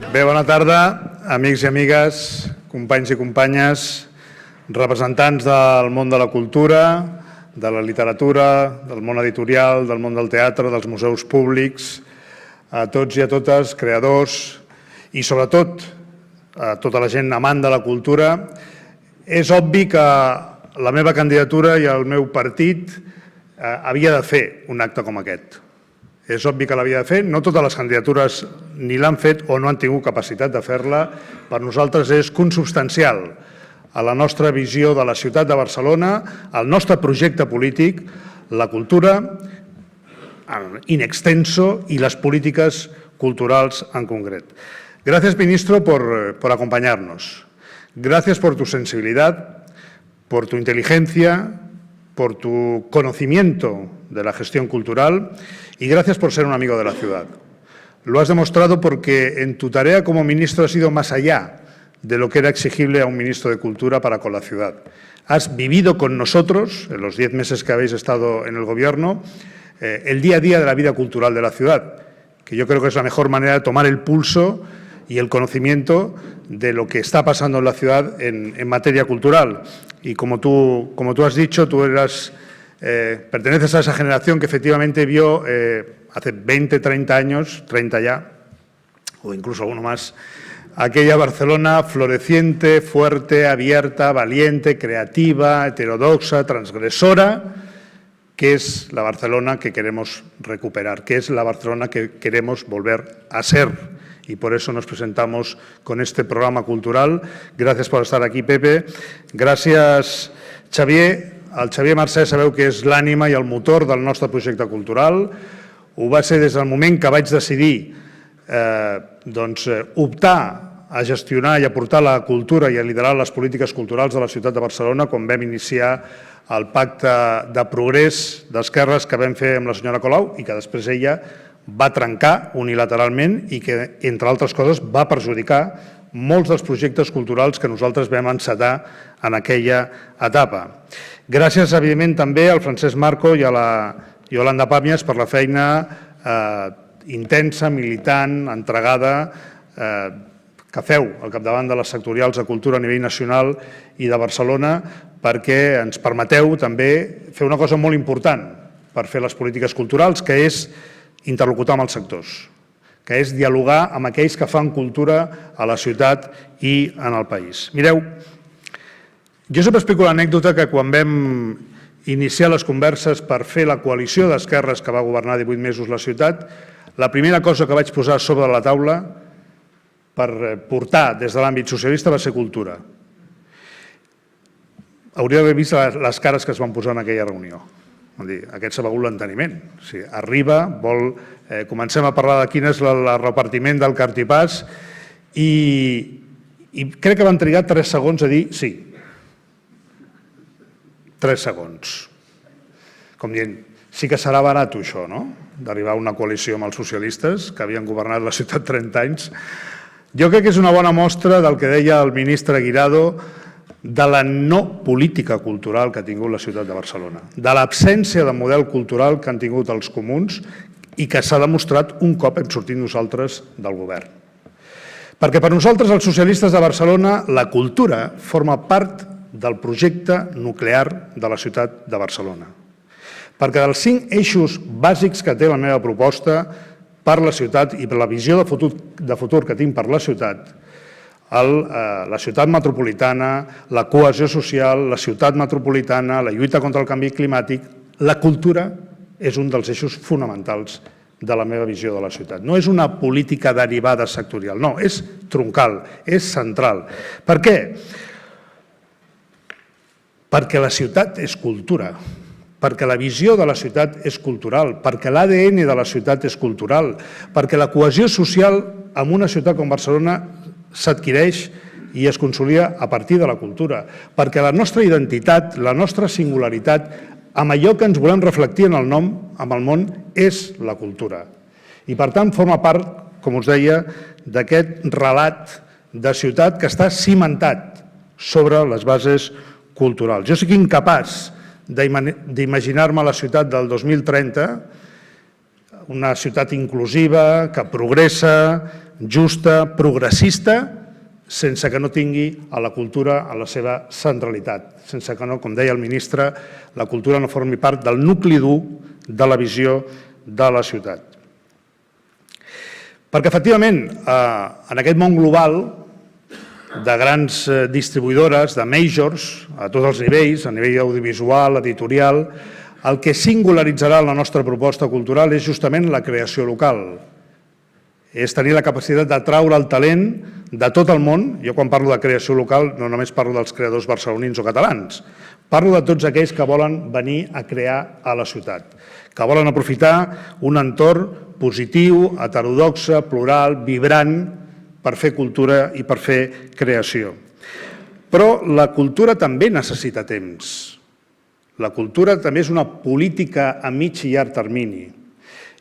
Bé, bona tarda, amics i amigues, companys i companyes, representants del món de la cultura, de la literatura, del món editorial, del món del teatre, dels museus públics, a tots i a totes, creadors i sobretot a tota la gent amant de la cultura. És obvi que la meva candidatura i el meu partit havia de fer un acte com aquest. És obvi que l'havia de fer, no totes les candidatures ni l'han fet o no han tingut capacitat de fer-la. Per nosaltres és consubstancial a la nostra visió de la ciutat de Barcelona, al nostre projecte polític, la cultura in extenso y las políticas culturales en concreto. Gracias, ministro, por acompañarnos. Gracias por tu sensibilidad, por tu inteligencia, por tu conocimiento de la gestión cultural y gracias por ser un amigo de la ciudad. Lo has demostrado porque en tu tarea como ministro has ido más allá de lo que era exigible a un ministro de Cultura para con la ciudad. Has vivido con nosotros, en los 10 meses que habéis estado en el Gobierno, el día a día de la vida cultural de la ciudad, que yo creo que es la mejor manera de tomar el pulso y el conocimiento de lo que está pasando en la ciudad en materia cultural. Y como tú has dicho, tú perteneces a esa generación que efectivamente vio hace 20, 30 años, 30 ya, o incluso alguno más, aquella Barcelona floreciente, fuerte, abierta, valiente, creativa, heterodoxa, transgresora, que es la Barcelona que queremos recuperar, que es la Barcelona que queremos volver a ser. Y por eso nos presentamos con este programa cultural. Gracias por estar aquí, Pepe. Gràcies, Xavier. El Xavier Mercè sabeu que és l'ànima i el motor del nostre projecte cultural. Ho va ser des del moment que vaig decidir optar a gestionar i a portar la cultura i a liderar les polítiques culturals de la ciutat de Barcelona quan vam iniciar el pacte de progrés d'esquerres que vam fer amb la senyora Colau i que després ella va trencar unilateralment i que, entre altres coses, va perjudicar molts dels projectes culturals que nosaltres vam encetar en aquella etapa. Gràcies, evidentment, també al Francesc Marco i a la Iolanda Pàmies per la feina intensa, militant, entregada, que feu al capdavant de les sectorials de cultura a nivell nacional i de Barcelona perquè ens permeteu també fer una cosa molt important per fer les polítiques culturals, que és interlocutar amb els sectors, que és dialogar amb aquells que fan cultura a la ciutat i en el país. Mireu, jo sempre explico l'anècdota que quan vam iniciar les converses per fer la coalició d'esquerres que va governar 18 mesos la ciutat, la primera cosa que vaig posar sobre la taula per portar des de l'àmbit socialista va ser cultura. Hauria d'haver vist les cares que es van posar en aquella reunió. Aquest s'ha begut l'enteniment. Arriba, comencem a parlar de quin és el repartiment del cartipàs i crec que van trigar 3 segons a dir sí. 3 segons. Com dient, sí que serà barat això, no?, d'arribar a una coalició amb els socialistes que havien governat la ciutat 30 anys. Jo crec que és una bona mostra del que deia el ministre Guirado de la no política cultural que ha tingut la ciutat de Barcelona, de l'absència de model cultural que han tingut els comuns i que s'ha demostrat un cop hem sortit nosaltres del govern. Perquè per nosaltres, els socialistes de Barcelona, la cultura forma part del projecte nuclear de la ciutat de Barcelona. Perquè dels 5 eixos bàsics que té la meva proposta per la ciutat i per la visió de futur que tinc per la ciutat, la ciutat metropolitana, la cohesió social, la ciutat metropolitana, la lluita contra el canvi climàtic, la cultura és un dels eixos fonamentals de la meva visió de la ciutat. No és una política derivada sectorial, no, és troncal, és central. Per què? Perquè la ciutat és cultura, perquè la visió de la ciutat és cultural, perquè l'ADN de la ciutat és cultural, perquè la cohesió social en una ciutat com Barcelona s'adquireix i es consolida a partir de la cultura, perquè la nostra identitat, la nostra singularitat, amb allò que ens volem reflectir en el món, és la cultura. I, per tant, forma part, com us deia, d'aquest relat de ciutat que està cimentat sobre les bases culturals. Jo soc incapaç d'imaginar-me la ciutat del 2030 una ciutat inclusiva, que progressa, justa, progressista, sense que no tingui a la cultura a la seva centralitat, sense que no, com deia el ministre, la cultura no formi part del nucli dur de la visió de la ciutat. Perquè, efectivament, en aquest món global de grans distribuïdores, de majors, a tots els nivells, a nivell audiovisual, editorial, el que singularitzarà la nostra proposta cultural és justament la creació local. És tenir la capacitat d'atraure el talent de tot el món. Jo quan parlo de creació local no només parlo dels creadors barcelonins o catalans, parlo de tots aquells que volen venir a crear a la ciutat, que volen aprofitar un entorn positiu, heterodoxe, plural, vibrant, per fer cultura i per fer creació. Però la cultura també necessita temps. La cultura també és una política a mig i llarg termini.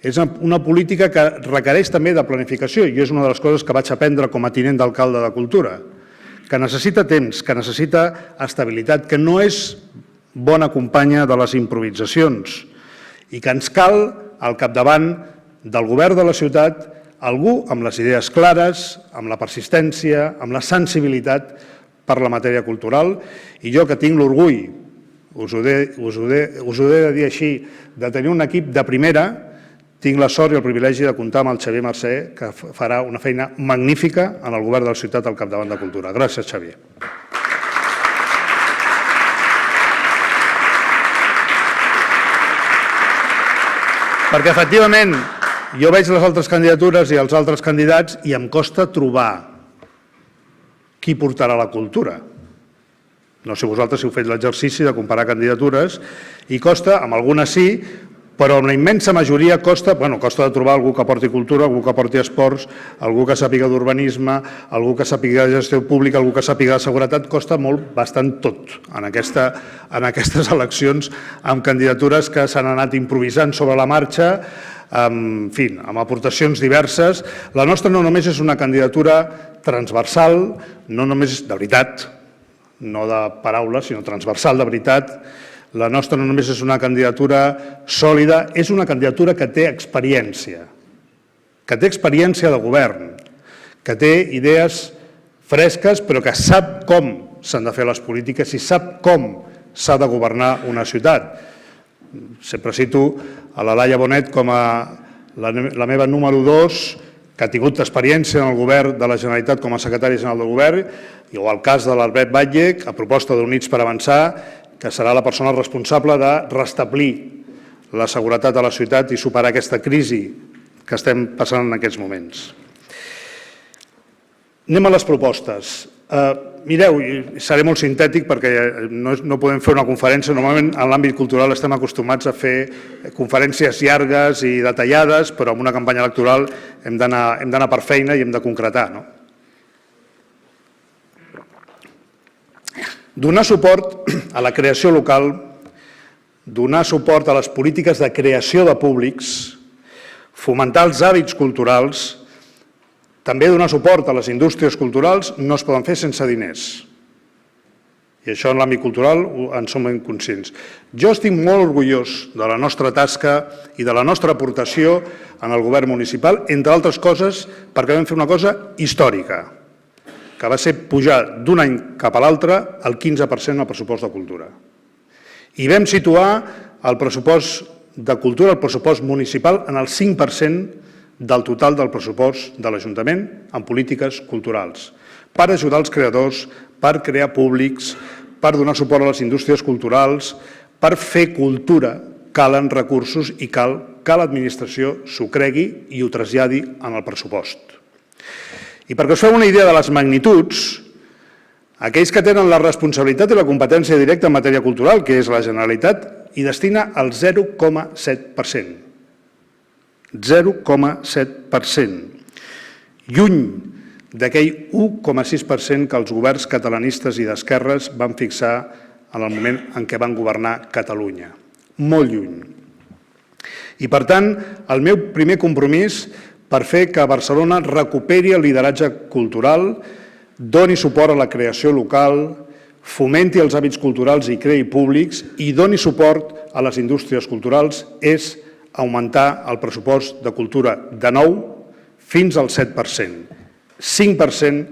És una política que requereix també de planificació i és una de les coses que vaig aprendre com a tinent d'alcalde de Cultura, que necessita temps, que necessita estabilitat, que no és bona companya de les improvisacions i que ens cal al capdavant del govern de la ciutat algú amb les idees clares, amb la persistència, amb la sensibilitat per la matèria cultural. I jo que tinc l'orgull, us ho he de dir així, de tenir un equip de primera, tinc la sort i el privilegi de comptar amb el Xavier Mercè, que farà una feina magnífica en el govern de la ciutat al capdavant de Cultura. Gràcies, Xavier. Perquè, efectivament, jo veig les altres candidatures i els altres candidats i em costa trobar qui portarà la cultura. No sé vosaltres si heu fet l'exercici de comparar candidatures i costa, amb algunes sí, però en la immensa majoria costa de trobar algú que porti cultura, algú que porti esports, algú que sàpiga d'urbanisme, algú que sàpiga de gestió pública, algú que sàpiga de seguretat, costa molt, bastant tot en aquestes eleccions amb candidatures que s'han anat improvisant sobre la marxa, en fi, amb aportacions diverses. La nostra no només és una candidatura transversal, no només de veritat, no de paraules, sinó transversal de veritat. La nostra no només és una candidatura sòlida, és una candidatura que té experiència de govern, que té idees fresques, però que sap com s'han de fer les polítiques i sap com s'ha de governar una ciutat. Sempre cito a la Laia Bonet com a la meva número 2, que ha tingut experiència en el govern de la Generalitat com a secretari general del govern, o el cas de l'Albert Batlle, a proposta d'Units per Avançar, que serà la persona responsable de restablir la seguretat a la ciutat i superar aquesta crisi que estem passant en aquests moments. Anem a les propostes. Mireu, seré molt sintètic perquè no podem fer una conferència. Normalment en l'àmbit cultural estem acostumats a fer conferències llargues i detallades, però en una campanya electoral hem d'anar per feina i hem de concretar, no? Donar suport a la creació local, donar suport a les polítiques de creació de públics, fomentar els hàbits culturals, també donar suport a les indústries culturals no es poden fer sense diners. I això en l'àmbit cultural en som ben conscients. Jo estic molt orgullós de la nostra tasca i de la nostra aportació en el govern municipal, entre altres coses perquè vam fer una cosa històrica, que va ser pujar d'un any cap a l'altre el 15% al pressupost de cultura. I vam situar el pressupost de cultura, el pressupost municipal, en el 5% del total del pressupost de l'Ajuntament en polítiques culturals, per ajudar els creadors, per crear públics, per donar suport a les indústries culturals, per fer cultura. Calen recursos i cal que l'administració s'ho cregui i ho traslladi en el pressupost. I perquè us feu una idea de les magnituds, aquells que tenen la responsabilitat i la competència directa en matèria cultural, que és la Generalitat, hi destina el 0,7%. 0,7%. Lluny d'aquell 1,6% que els governs catalanistes i d'esquerres van fixar en el moment en què van governar Catalunya. Molt lluny. I, per tant, el meu primer compromís per fer que Barcelona recuperi el lideratge cultural, doni suport a la creació local, fomenti els hàbits culturals i creï públics i doni suport a les indústries culturals és augmentar el pressupost de cultura de nou fins al 7%. 5%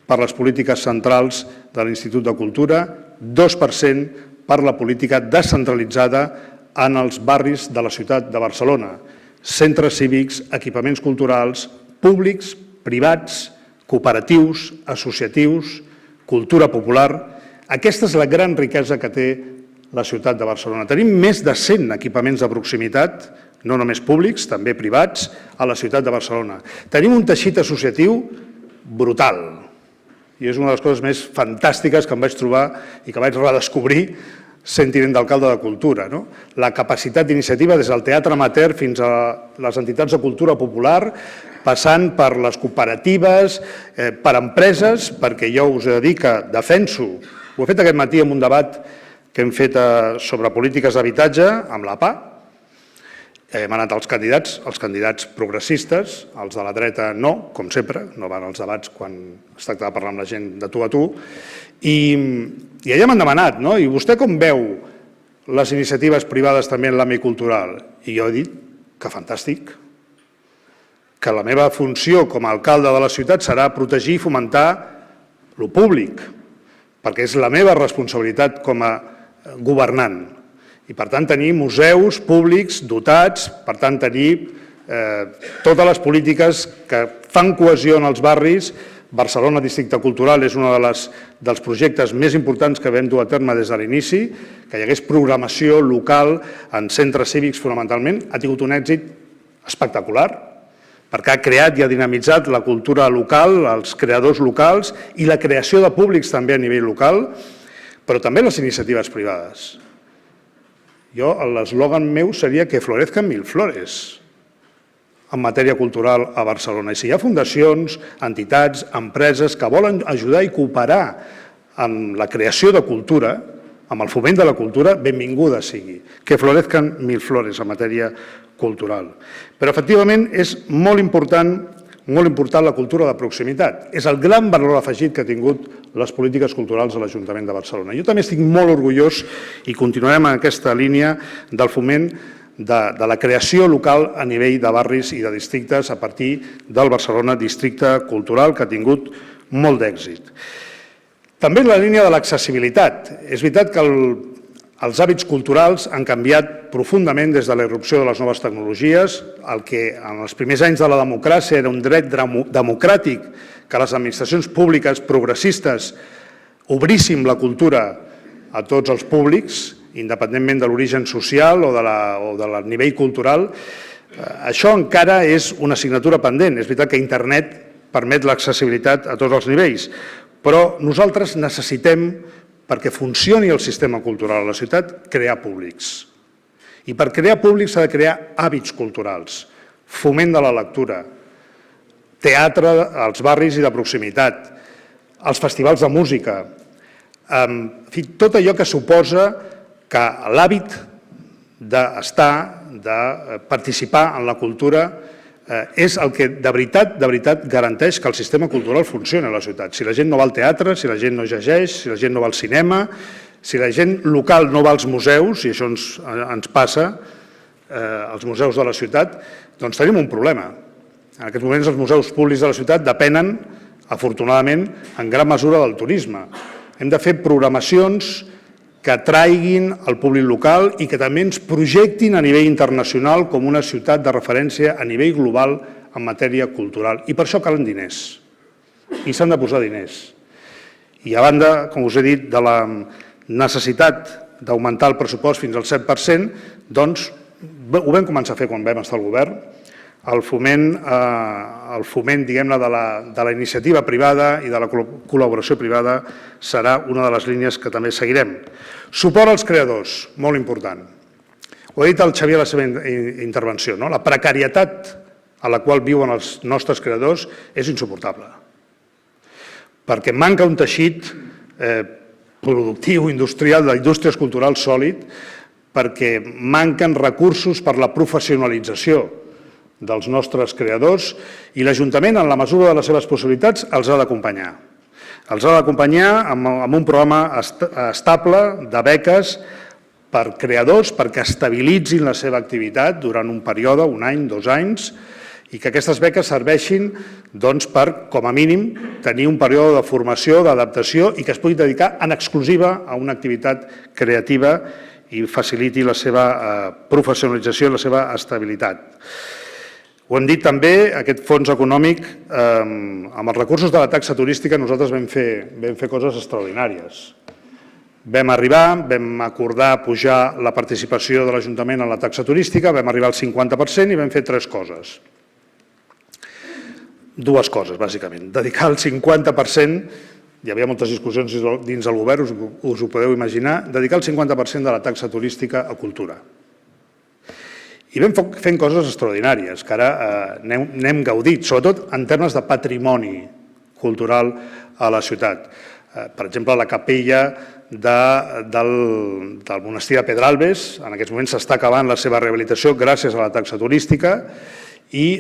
per les polítiques centrals de l'Institut de Cultura, 2% per la política descentralitzada en els barris de la ciutat de Barcelona, centres cívics, equipaments culturals, públics, privats, cooperatius, associatius, cultura popular. Aquesta és la gran riquesa que té la ciutat de Barcelona. Tenim més de 100 equipaments de proximitat, no només públics, també privats, a la ciutat de Barcelona. Tenim un teixit associatiu brutal i és una de les coses més fantàstiques que em vaig trobar i que vaig redescobrir sent tinent d'alcalde de Cultura. La capacitat d'iniciativa des del teatre amateur fins a les entitats de cultura popular, passant per les cooperatives, per empreses, perquè jo us he de dir que defenso, ho he fet aquest matí en un debat que hem fet sobre polítiques d'habitatge amb l'APA. Hem anat als candidats progressistes, els de la dreta no, com sempre, no van als debats quan es tracta de parlar amb la gent de tu a tu, i allà m'han demanat, i vostè com veu les iniciatives privades també en l'àmbit cultural? I jo he dit que fantàstic, que la meva funció com a alcalde de la ciutat serà protegir i fomentar lo públic, perquè és la meva responsabilitat com a governant. I, per tant, tenir museus públics dotats, per tant, tenir totes les polítiques que fan cohesió en els barris. Barcelona Districte Cultural és un dels projectes més importants que vam dur a terme des de l'inici, que hi hagués programació local en centres cívics fonamentalment. Ha tingut un èxit espectacular, perquè ha creat i ha dinamitzat la cultura local, els creadors locals i la creació de públics també a nivell local, però també les iniciatives privades. L'eslògan meu seria que florezcan mil flores en matèria cultural a Barcelona. I si hi ha fundacions, entitats, empreses que volen ajudar i cooperar en la creació de cultura, amb el foment de la cultura, benvinguda sigui. Que florezcan mil flores en matèria cultural. Però, efectivament, és molt important la cultura de proximitat. És el gran valor afegit que ha tingut les polítiques culturals de l'Ajuntament de Barcelona. Jo també estic molt orgullós i continuarem en aquesta línia del foment de la creació local a nivell de barris i de districtes a partir del Barcelona Districte Cultural, que ha tingut molt d'èxit. També en la línia de l'accessibilitat. És veritat que els hàbits culturals han canviat profundament des de la irrupció de les noves tecnologies. El que en els primers anys de la democràcia era un dret democràtic que les administracions públiques progressistes obríssim la cultura a tots els públics, independentment de l'origen social o del nivell cultural, això encara és una assignatura pendent. És veritat que internet permet l'accessibilitat a tots els nivells, però nosaltres necessitem, perquè funcioni el sistema cultural a la ciutat, crear públics. I per crear públics s'ha de crear hàbits culturals, foment de la lectura, teatre als barris i de proximitat, els festivals de música, en fi, tot allò que suposa que l'hàbit d'estar, de participar en la cultura, és el que de veritat garanteix que el sistema cultural funcioni a la ciutat. Si la gent no va al teatre, si la gent no llegeix, si la gent no va al cinema, si la gent local no va als museus, i això ens passa, als museus de la ciutat, doncs tenim un problema. En aquests moments els museus públics de la ciutat depenen, afortunadament, en gran mesura del turisme. Hem de fer programacions que atraiguin el públic local i que també ens projectin a nivell internacional com una ciutat de referència a nivell global en matèria cultural. I per això calen diners. I s'han de posar diners. I a banda, com us he dit, de la necessitat d'augmentar el pressupost fins al 7%, doncs ho vam començar a fer quan vam estar al govern. El foment, diguem-ne, de la iniciativa privada i de la col·laboració privada serà una de les línies que també seguirem. Suport als creadors, molt important. Ho ha dit el Xavier a la seva intervenció, la precarietat a la qual viuen els nostres creadors és insuportable. Perquè manca un teixit productiu, industrial, d'indústries culturals sòlid, perquè manquen recursos per la professionalització dels nostres creadors i l'Ajuntament, en la mesura de les seves possibilitats, els ha d'acompanyar. Els ha d'acompanyar amb un programa estable de beques per creadors, perquè estabilitzin la seva activitat durant un període, un any, 2 anys, i que aquestes beques serveixin per, com a mínim, tenir un període de formació, d'adaptació i que es pugui dedicar en exclusiva a una activitat creativa i faciliti la seva professionalització i la seva estabilitat. Ho hem dit també, aquest fons econòmic, amb els recursos de la taxa turística nosaltres vam fer coses extraordinàries. Vam acordar pujar la participació de l'Ajuntament en la taxa turística, vam arribar al 50% i vam fer 3 coses. 2 coses, bàsicament. Dedicar el 50%, hi havia moltes discussions dins del govern, us ho podeu imaginar, dedicar el 50% de la taxa turística a cultura. I vam fent coses extraordinàries, que ara n'hem gaudit, sobretot en termes de patrimoni cultural a la ciutat. Per exemple, la capella del monestir de Pedralbes, en aquests moments s'està acabant la seva rehabilitació gràcies a la taxa turística i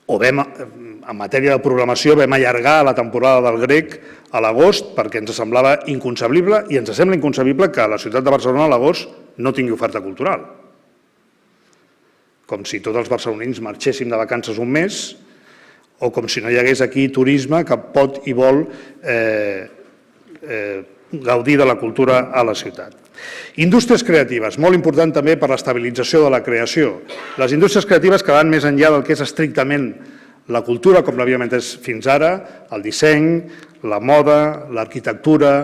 en matèria de programació vam allargar la temporada del Grec a l'agost perquè ens semblava inconcebible i ens sembla inconcebible que la ciutat de Barcelona a l'agost no tingui oferta cultural. Com si tots els barcelonins marxéssim de vacances un mes o com si no hi hagués aquí turisme que pot i vol gaudir de la cultura a la ciutat. Indústries creatives, molt important també per l'estabilització de la creació. Les indústries creatives que van més enllà del que és estrictament la cultura, com l'havíem entès fins ara, el disseny, la moda, l'arquitectura,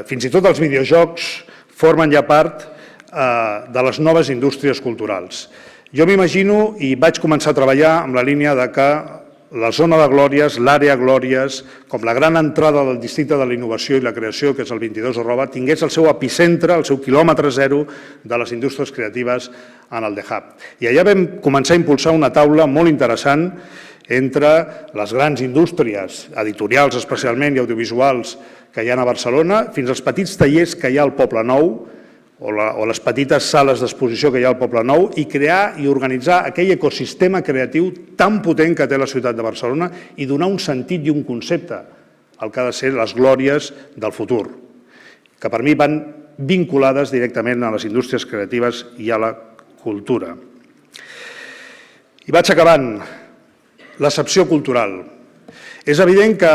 fins i tot els videojocs formen ja part de les noves indústries culturals. Jo m'imagino i vaig començar a treballar amb la línia de que la zona de Glòries, l'àrea Glòries, com la gran entrada del districte de la innovació i la creació, que és el 22 @ tingués el seu epicentre, el seu quilòmetre zero de les indústries creatives en el The Hub. I allà vam començar a impulsar una taula molt interessant entre les grans indústries, editorials especialment i audiovisuals que hi ha a Barcelona, fins als petits tallers que hi ha al Poble Nou, o les petites sales d'exposició que hi ha al Poble Nou, i crear i organitzar aquell ecosistema creatiu tan potent que té la ciutat de Barcelona i donar un sentit i un concepte al que ha de ser les glòries del futur, que per mi van vinculades directament a les indústries creatives i a la cultura. I vaig acabant. L'accepció cultural. És evident que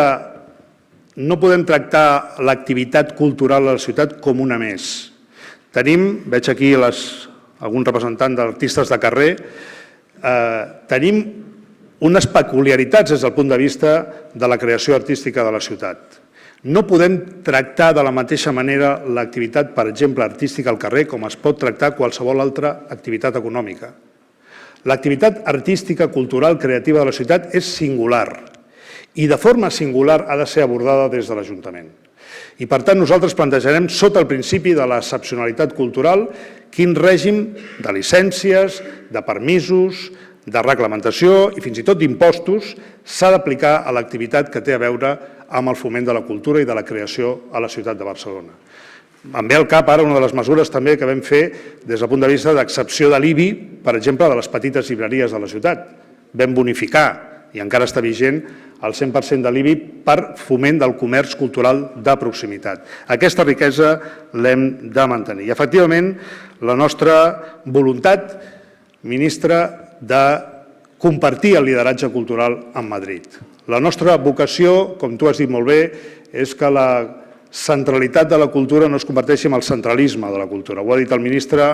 no podem tractar l'activitat cultural a la ciutat com una més. Veig aquí algun representant d'artistes de carrer, tenim unes peculiaritats des del punt de vista de la creació artística de la ciutat. No podem tractar de la mateixa manera l'activitat, per exemple, artística al carrer com es pot tractar qualsevol altra activitat econòmica. L'activitat artística, cultural, creativa de la ciutat és singular i de forma singular ha de ser abordada des de l'Ajuntament. I, per tant, nosaltres plantejarem, sota el principi de l'excepcionalitat cultural, quin règim de llicències, de permisos, de reglamentació i fins i tot d'impostos s'ha d'aplicar a l'activitat que té a veure amb el foment de la cultura i de la creació a la ciutat de Barcelona. Em ve al cap ara una de les mesures també que vam fer des del punt de vista d'excepció de l'IBI, per exemple, de les petites llibreries de la ciutat. Vam bonificar, i encara està vigent, el 100% de l'IBI per foment del comerç cultural de proximitat. Aquesta riquesa l'hem de mantenir. I, efectivament, la nostra voluntat, ministra, de compartir el lideratge cultural amb Madrid. La nostra vocació, com tu has dit molt bé, és que la centralitat de la cultura no es converteixi en el centralisme de la cultura. Ho ha dit el ministre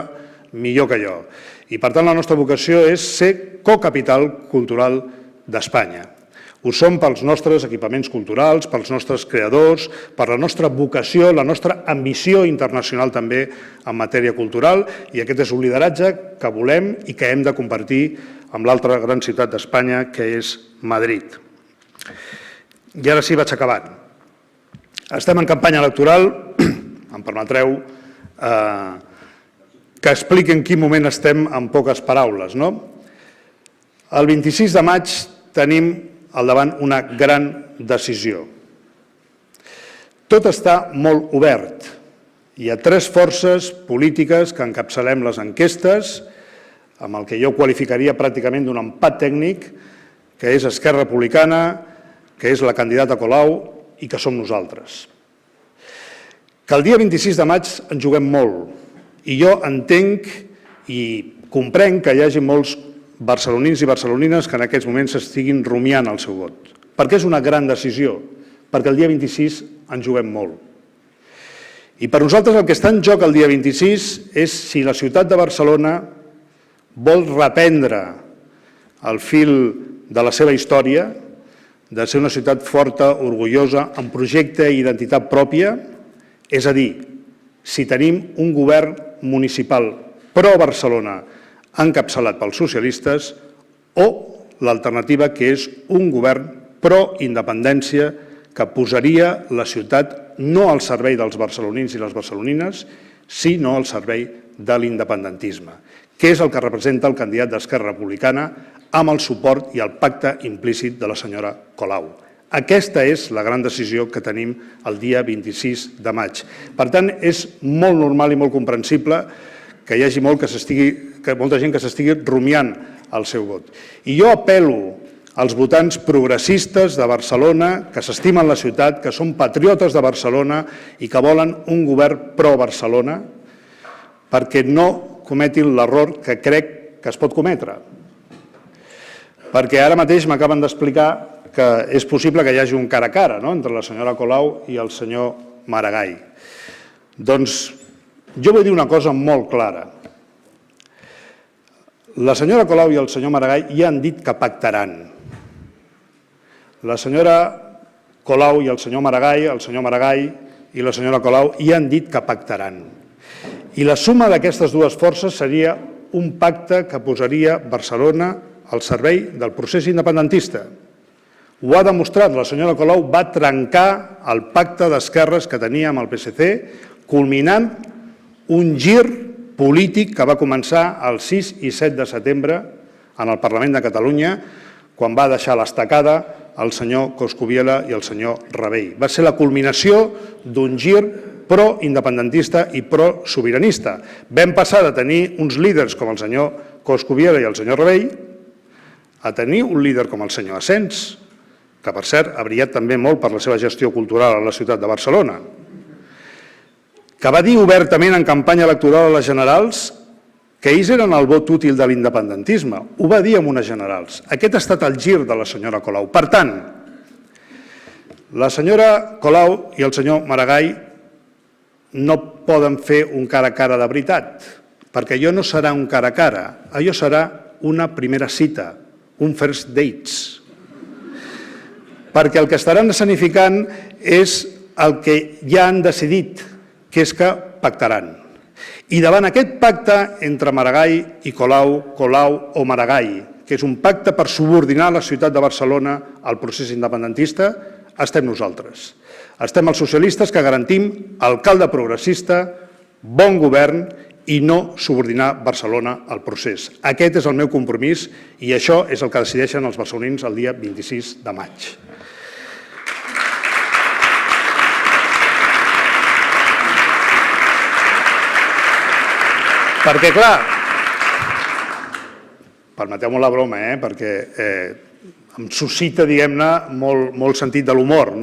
millor que jo. I, per tant, la nostra vocació és ser cocapital cultural d'Espanya. Ho som pels nostres equipaments culturals, pels nostres creadors, per la nostra vocació, la nostra ambició internacional també en matèria cultural, i aquest és un lideratge que volem i que hem de compartir amb l'altra gran ciutat d'Espanya, que és Madrid. I ara sí, vaig acabant. Estem en campanya electoral, em permetreu que expliqui en quin moment estem en poques paraules. El 26 de maig tenim al davant una gran decisió. Tot està molt obert. Hi ha 3 forces polítiques que encapçalem les enquestes, amb el que jo qualificaria pràcticament d'un empat tècnic, que és Esquerra Republicana, que és la candidata Colau i que som nosaltres. que el dia 26 de maig en juguem molt i jo entenc i comprenc que hi hagi molts barcelonins i barcelonines que en aquests moments estiguin rumiant el seu vot, perquè és una gran decisió, perquè el dia 26 en juguem molt. I per nosaltres el que està en joc el dia 26 és si la ciutat de Barcelona vol reprendre el fil de la seva història, de ser una ciutat forta, orgullosa, amb projecte i identitat pròpia, és a dir, si tenim un govern municipal pro-Barcelona encapçalat pels socialistes o l'alternativa que és un govern pro-independència que posaria la ciutat no al servei dels barcelonins i les barcelonines, sinó al servei de l'independentisme, que és el que representa el candidat d'Esquerra Republicana amb el suport i el pacte implícit de la senyora Colau. Aquesta és la gran decisió que tenim el dia 26 de maig. Per tant, és molt normal i molt comprensible que hi hagi molta gent que s'estigui rumiant el seu vot. I jo apel·lo als votants progressistes de Barcelona, que s'estimen la ciutat, que són patriotes de Barcelona i que volen un govern pro-Barcelona, perquè no cometin l'error que crec que es pot cometre. Perquè ara mateix m'acaben d'explicar que és possible que hi hagi un cara a cara entre la senyora Colau i el senyor Maragall. Doncs jo vull dir una cosa molt clara. La senyora Colau i el senyor Maragall ja han dit que pactaran. La senyora Colau i el senyor Maragall i la senyora Colau ja han dit que pactaran. I la suma d'aquestes dues forces seria un pacte que posaria Barcelona al servei del procés independentista. Ho ha demostrat, la senyora Colau va trencar el pacte d'esquerres que tenia amb el PSC, culminant un gir polític que va començar el 6 i 7 de setembre en el Parlament de Catalunya, quan va deixar l'estacada el senyor Coscubiela i el senyor Rabell. Va ser la culminació d'un gir pro-independentista i pro-sobiranista. Vam passar de tenir uns líders com el senyor Coscubiela i el senyor Rabell a tenir un líder com el senyor Asens, que per cert ha brillat també molt per la seva gestió cultural a la ciutat de Barcelona, que va dir obertament en campanya electoral a les generals que ells eren el vot útil de l'independentisme. Ho va dir en unes generals. Aquest ha estat el gir de la senyora Colau. Per tant, la senyora Colau i el senyor Maragall no poden fer un cara a cara de veritat, perquè allò no serà un cara a cara, allò serà una primera cita, un first dates. Perquè el que estaran escenificant és el que ja han decidit, que és que pactaran. I davant aquest pacte entre Maragall i Colau, Colau o Maragall, que és un pacte per subordinar la ciutat de Barcelona al procés independentista, estem nosaltres. Estem els socialistes que garantim alcalde progressista, bon govern i no subordinar Barcelona al procés. Aquest és el meu compromís i això és el que decideixen els barcelonins el dia 26 de maig. Perquè, clar, permeteu-me la broma, perquè em suscita, diguem-ne, molt sentit de l'humor,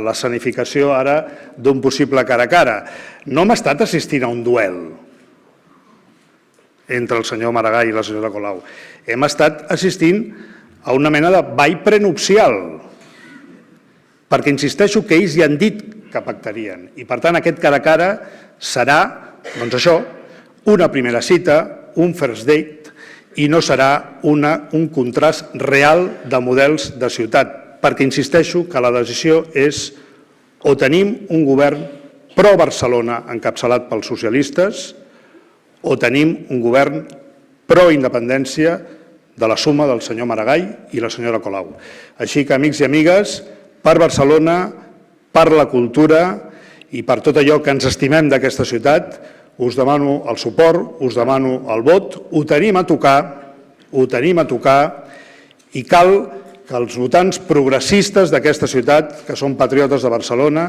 l'escenificació ara d'un possible cara a cara. No hem estat assistint a un duel entre el senyor Maragall i la senyora Colau. Hem estat assistint a una mena de ball prenupcial, perquè insisteixo que ells ja han dit que pactarien. I, per tant, aquest cara a cara serà, doncs això, una primera cita, un first date, i no serà un contrast real de models de ciutat, perquè insisteixo que la decisió és o tenim un govern pro-Barcelona encapçalat pels socialistes o tenim un govern pro-independència de la suma del senyor Maragall i la senyora Colau. Així que, amics i amigues, per Barcelona, per la cultura i per tot allò que ens estimem d'aquesta ciutat, us demano el suport, us demano el vot, ho tenim a tocar i cal que els votants progressistes d'aquesta ciutat, que són patriotes de Barcelona,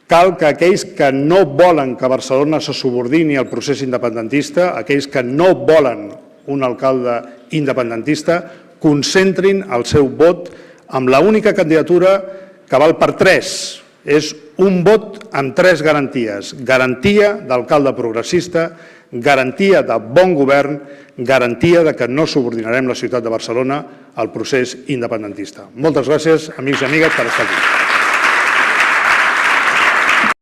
cal que aquells que no volen que Barcelona se subordini al procés independentista, aquells que no volen un alcalde independentista, concentrin el seu vot amb l'única candidatura que val per 3, és un vot amb 3 garanties. Garantia d'alcalde progressista, garantia de bon govern, garantia que no subordinarem la ciutat de Barcelona al procés independentista. Moltes gràcies, amics i amigues, per estar aquí.